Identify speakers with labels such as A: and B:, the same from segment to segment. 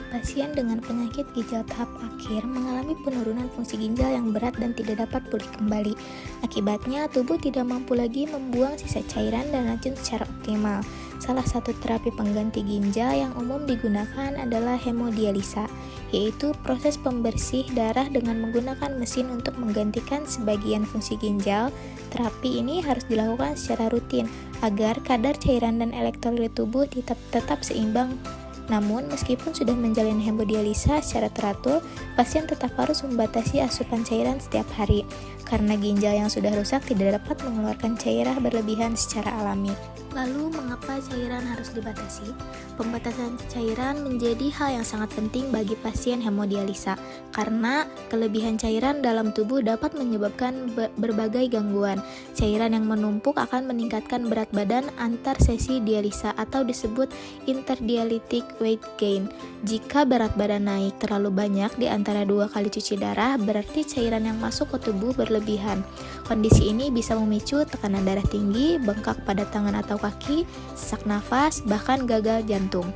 A: Pasien dengan penyakit ginjal tahap akhir mengalami penurunan fungsi ginjal yang berat dan tidak dapat pulih kembali. Akibatnya, tubuh tidak mampu lagi membuang sisa cairan dan racun secara optimal. Salah satu terapi pengganti ginjal yang umum digunakan adalah hemodialisa, yaitu proses pembersih darah dengan menggunakan mesin untuk menggantikan sebagian fungsi ginjal. Terapi ini harus dilakukan secara rutin agar kadar cairan dan elektrolit tubuh tetap seimbang. Namun, meskipun sudah menjalani hemodialisa secara teratur, pasien tetap harus membatasi asupan cairan setiap hari, karena ginjal yang sudah rusak tidak dapat mengeluarkan cairan berlebihan secara alami. Lalu, mengapa cairan harus dibatasi? Pembatasan cairan menjadi hal yang sangat penting bagi pasien hemodialisa, karena kelebihan cairan dalam tubuh dapat menyebabkan berbagai gangguan. Cairan yang menumpuk akan meningkatkan berat badan antar sesi dialisa atau disebut interdialytic weight gain. Jika berat badan naik terlalu banyak di antara 2 kali cuci darah, berarti cairan yang masuk ke tubuh berlebihan. Kondisi ini bisa memicu tekanan darah tinggi, bengkak pada tangan atau kaki, sesak nafas, bahkan gagal jantung.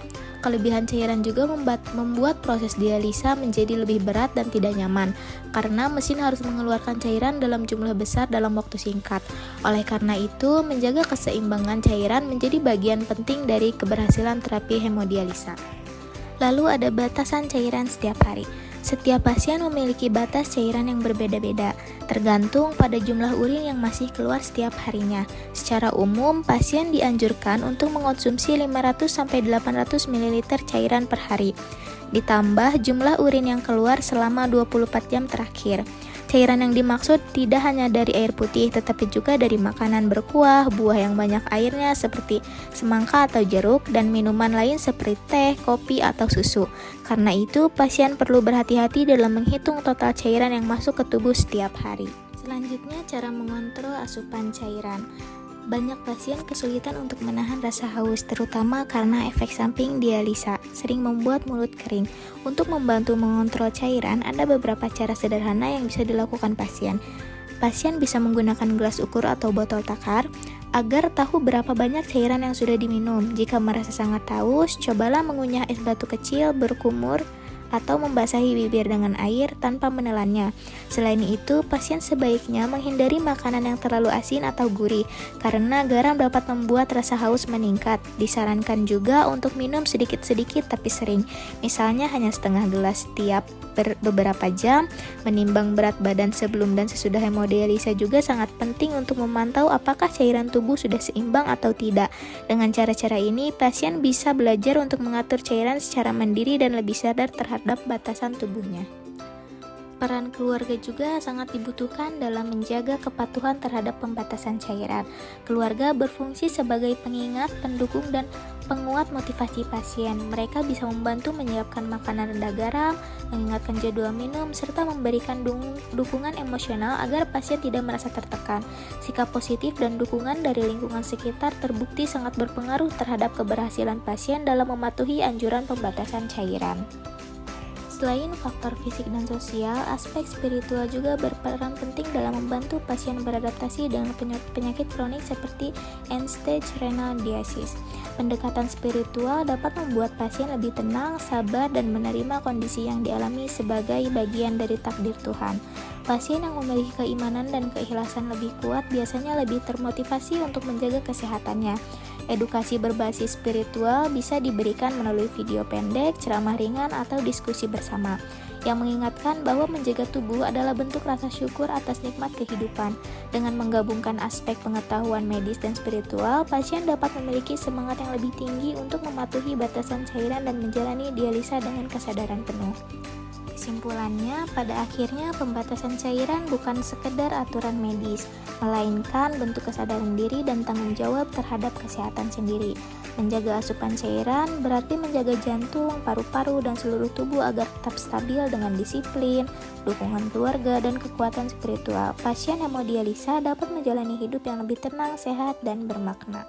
A: Kelebihan cairan juga membuat proses dialisa menjadi lebih berat dan tidak nyaman, karena mesin harus mengeluarkan cairan dalam jumlah besar dalam waktu singkat. Oleh karena itu, menjaga keseimbangan cairan menjadi bagian penting dari keberhasilan terapi hemodialisa. Lalu ada batasan cairan setiap hari. Setiap pasien memiliki batas cairan yang berbeda-beda, tergantung pada jumlah urin yang masih keluar setiap harinya. Secara umum, pasien dianjurkan untuk mengonsumsi 500-800 ml cairan per hari, ditambah jumlah urin yang keluar selama 24 jam terakhir. Cairan yang dimaksud tidak hanya dari air putih, tetapi juga dari makanan berkuah, buah yang banyak airnya seperti semangka atau jeruk, dan minuman lain seperti teh, kopi, atau susu. Karena itu, pasien perlu berhati-hati dalam menghitung total cairan yang masuk ke tubuh setiap hari. Selanjutnya, cara mengontrol asupan cairan. Banyak pasien kesulitan untuk menahan rasa haus, terutama karena efek samping dialisa sering membuat mulut kering. Untuk membantu mengontrol cairan, ada beberapa cara sederhana yang bisa dilakukan pasien. Pasien bisa menggunakan gelas ukur atau botol takar agar tahu berapa banyak cairan yang sudah diminum. Jika merasa sangat haus, cobalah mengunyah es batu kecil berkumur atau membasahi bibir dengan air tanpa menelannya. Selain itu, pasien sebaiknya menghindari makanan yang terlalu asin atau gurih, karena garam dapat membuat rasa haus meningkat. Disarankan juga untuk minum sedikit-sedikit tapi sering, misalnya hanya setengah gelas setiap beberapa jam. Menimbang berat badan sebelum dan sesudah hemodialisa juga sangat penting untuk memantau apakah cairan tubuh sudah seimbang atau tidak. Dengan cara-cara ini, pasien bisa belajar untuk mengatur cairan secara mandiri dan lebih sadar terhadap batasan tubuhnya. Peran keluarga juga sangat dibutuhkan dalam menjaga kepatuhan terhadap pembatasan cairan. Keluarga berfungsi sebagai pengingat, pendukung, dan penguat motivasi pasien. Mereka bisa membantu menyiapkan makanan rendah garam, mengingatkan jadwal minum, serta memberikan dukungan emosional agar pasien tidak merasa tertekan. Sikap positif dan dukungan dari lingkungan sekitar terbukti sangat berpengaruh terhadap keberhasilan pasien dalam mematuhi anjuran pembatasan cairan. Selain faktor fisik dan sosial, aspek spiritual juga berperan penting dalam membantu pasien beradaptasi dengan penyakit kronik seperti end-stage renal disease. Pendekatan spiritual dapat membuat pasien lebih tenang, sabar, dan menerima kondisi yang dialami sebagai bagian dari takdir Tuhan. Pasien yang memiliki keimanan dan keikhlasan lebih kuat biasanya lebih termotivasi untuk menjaga kesehatannya. Edukasi berbasis spiritual bisa diberikan melalui video pendek, ceramah ringan, atau diskusi bersama, yang mengingatkan bahwa menjaga tubuh adalah bentuk rasa syukur atas nikmat kehidupan. Dengan menggabungkan aspek pengetahuan medis dan spiritual, pasien dapat memiliki semangat yang lebih tinggi untuk mematuhi batasan cairan dan menjalani dialisa dengan kesadaran penuh. Kesimpulannya, pada akhirnya pembatasan cairan bukan sekedar aturan medis, melainkan bentuk kesadaran diri dan tanggung jawab terhadap kesehatan sendiri. Menjaga asupan cairan berarti menjaga jantung, paru-paru, dan seluruh tubuh agar tetap stabil dengan disiplin, dukungan keluarga, dan kekuatan spiritual. Pasien hemodialisa dapat menjalani hidup yang lebih tenang, sehat, dan bermakna.